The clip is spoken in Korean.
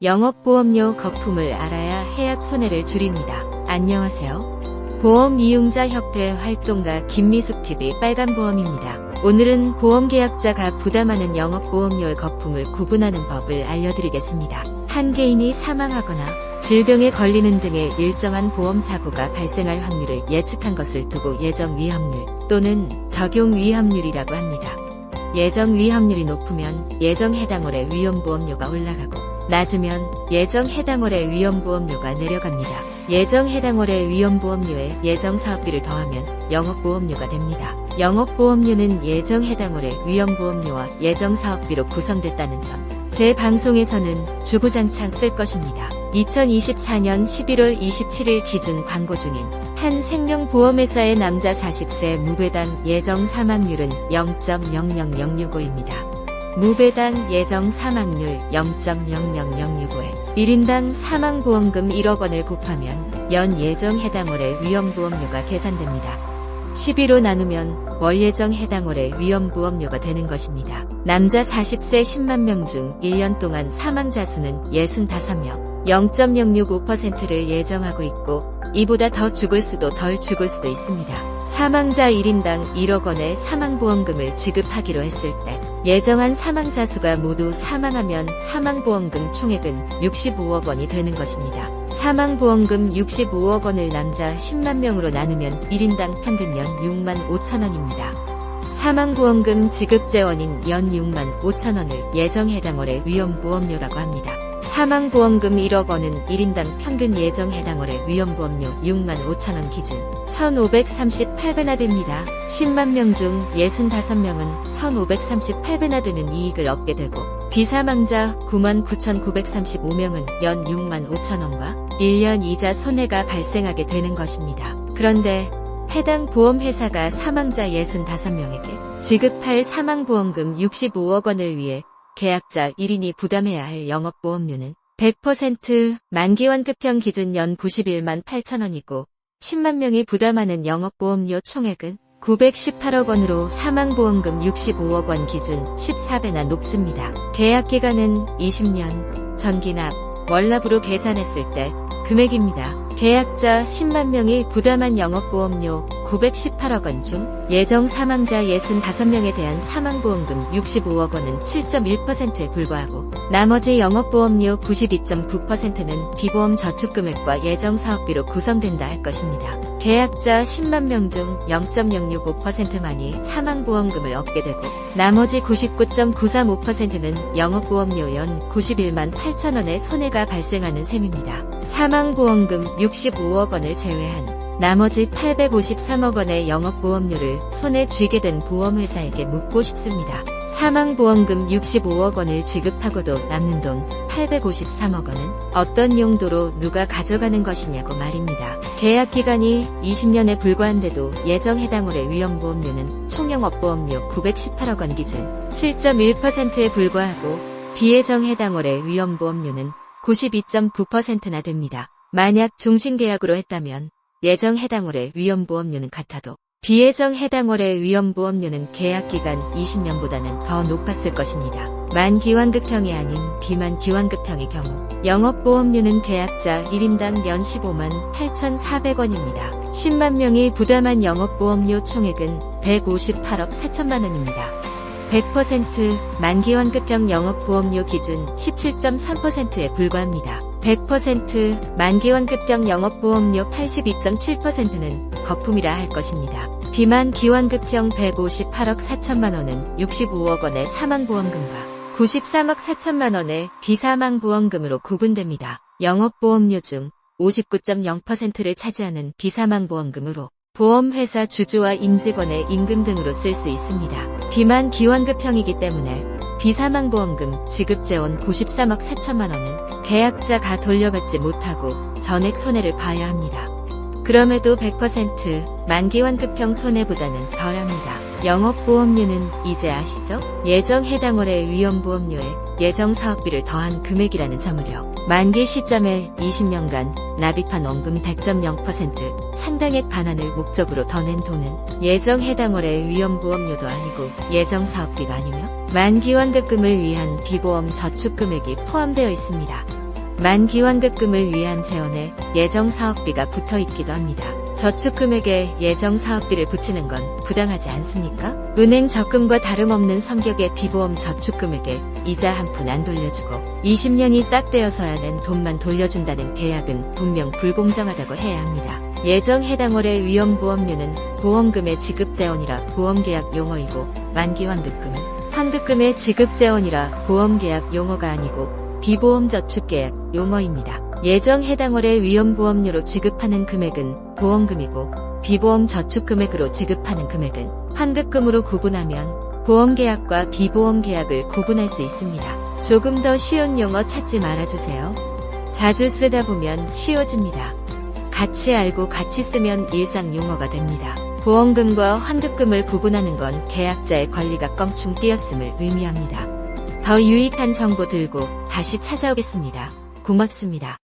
영업보험료 거품을 알아야 해약 손해를 줄입니다. 안녕하세요. 보험이용자협회 활동가 김미숙TV 빨간보험입니다. 오늘은 보험계약자가 부담하는 영업보험료의 거품을 구분하는 법을 알려드리겠습니다. 한 개인이 사망하거나 질병에 걸리는 등의 일정한 보험사고가 발생할 확률을 예측한 것을 두고 예정위험률 또는 적용위험률이라고 합니다. 예정위험률이 높으면 예정 해당월의 위험보험료가 올라가고 낮으면 예정 해당월의 위험보험료가 내려갑니다. 예정 해당월의 위험보험료에 예정사업비를 더하면 영업보험료가 됩니다. 영업보험료는 예정 해당월의 위험보험료와 예정사업비로 구성됐다는 점. 제 방송에서는 주구장창 쓸 것입니다. 2024년 11월 27일 기준 광고 중인 한 생명보험회사의 남자 40세 무배당 예정 사망률은 0.00065입니다. 무배당 예정 사망률 0.00065에 1인당 사망보험금 1억 원을 곱하면 연 예정 해당월의 위험보험료가 계산됩니다. 12로 나누면 월 예정 해당월의 위험보험료가 되는 것입니다. 남자 40세 10만 명 중 1년 동안 사망자 수는 65명, 0.065%를 예정하고 있고 이보다 더 죽을 수도 덜 죽을 수도 있습니다. 사망자 1인당 1억 원의 사망보험금을 지급하기로 했을 때 예정한 사망자 수가 모두 사망하면 사망보험금 총액은 65억 원이 되는 것입니다. 사망보험금 65억 원을 남자 10만 명으로 나누면 1인당 평균 연 6만 5천 원입니다. 사망보험금 지급재원인 연 6만 5천 원을 예정 해당월의 위험보험료라고 합니다. 사망보험금 1억 원은 1인당 평균 예정 해당월의 위험보험료 6만 5천 원 기준 1,538배나 됩니다. 10만 명 중 65명은 1,538배나 되는 이익을 얻게 되고 비사망자 99,935명은 연 6만 5천 원과 1년 이자 손해가 발생하게 되는 것입니다. 그런데 해당 보험회사가 사망자 65명에게 지급할 사망보험금 65억 원을 위해 계약자 1인이 부담해야 할 영업보험료는 100% 만기환급형 기준 연 91만 8천 원이고 10만 명이 부담하는 영업보험료 총액은 918억 원으로 사망보험금 65억 원 기준 14배나 높습니다. 계약기간은 20년, 전기납, 월납으로 계산했을 때 금액입니다. 계약자 10만 명이 부담한 영업보험료 918억 원 중 예정 사망자 65명에 대한 사망보험금 65억 원은 7.1%에 불과하고 나머지 영업보험료 92.9%는 비보험 저축금액과 예정사업비로 구성된다 할 것입니다. 계약자 10만 명 중 0.065%만이 사망보험금을 얻게 되고 나머지 99.935%는 영업보험료 연 91만 8천 원의 손해가 발생하는 셈입니다. 사망보험금 65억 원을 제외한 나머지 853억 원의 영업보험료를 손에 쥐게 된 보험회사에게 묻고 싶습니다. 사망보험금 65억 원을 지급하고도 남는 돈 853억 원은 어떤 용도로 누가 가져가는 것이냐고 말입니다. 계약기간이 20년에 불과한데도 예정 해당월의 위험보험료는 총영업보험료 918억 원 기준 7.1%에 불과하고 비예정 해당월의 위험보험료는 92.9%나 됩니다. 만약 종신계약으로 했다면 예정 해당월의 위험보험료는 같아도 비예정 해당월의 위험보험료는 계약기간 20년보다는 더 높았을 것입니다. 만기환급형이 아닌 비만기환급형의 경우 영업보험료는 계약자 1인당 연 15만 8,400원입니다. 10만 명이 부담한 영업보험료 총액은 158억 4천만 원입니다. 100% 만기환급형 영업보험료 기준 17.3%에 불과합니다. 100% 만기환급형 영업보험료 82.7%는 거품이라 할 것입니다. 비만기환급형 158억 4천만 원은 65억 원의 사망보험금과 93억 4천만 원의 비사망보험금으로 구분됩니다. 영업보험료 중 59.0%를 차지하는 비사망보험금으로 보험회사 주주와 임직원의 임금 등으로 쓸 수 있습니다. 비만기환급형이기 때문에 비사망보험금 지급재원 93억 4천만 원은 계약자가 돌려받지 못하고 전액 손해를 봐야 합니다. 그럼에도 100% 만기환급형 손해보다는 덜합니다. 영업보험료는 이제 아시죠? 예정 해당월의 위험보험료에 예정사업비를 더한 금액이라는 점을요. 만기 시점에 20년간 납입한 원금 100.0% 상당액 반환을 목적으로 더 낸 돈은 예정 해당월의 위험보험료도 아니고 예정사업비가 아니며 만기환급금을 위한 비보험 저축금액이 포함되어 있습니다. 만기환급금을 위한 재원에 예정사업비가 붙어 있기도 합니다. 저축금액에 예정사업비를 붙이는 건 부당하지 않습니까? 은행 적금과 다름없는 성격의 비보험 저축금액에 이자 한 푼 안 돌려주고 20년이 딱 되어서야 낸 돈만 돌려준다는 계약은 분명 불공정하다고 해야 합니다. 예정 해당 월의 위험보험료는 보험금의 지급재원이라 보험계약 용어이고 만기환급금은 환급금의 지급재원이라 보험계약 용어가 아니고 비보험저축계약 용어입니다. 예정 해당 월의 위험보험료로 지급하는 금액은 보험금이고 비보험저축금액으로 지급하는 금액은 환급금으로 구분하면 보험계약과 비보험계약을 구분할 수 있습니다. 조금 더 쉬운 용어 찾지 말아주세요. 자주 쓰다 보면 쉬워집니다. 같이 알고 같이 쓰면 일상 용어가 됩니다. 보험금과 환급금을 구분하는 건 계약자의 권리가 껑충 뛰었음을 의미합니다. 더 유익한 정보 들고 다시 찾아오겠습니다. 고맙습니다.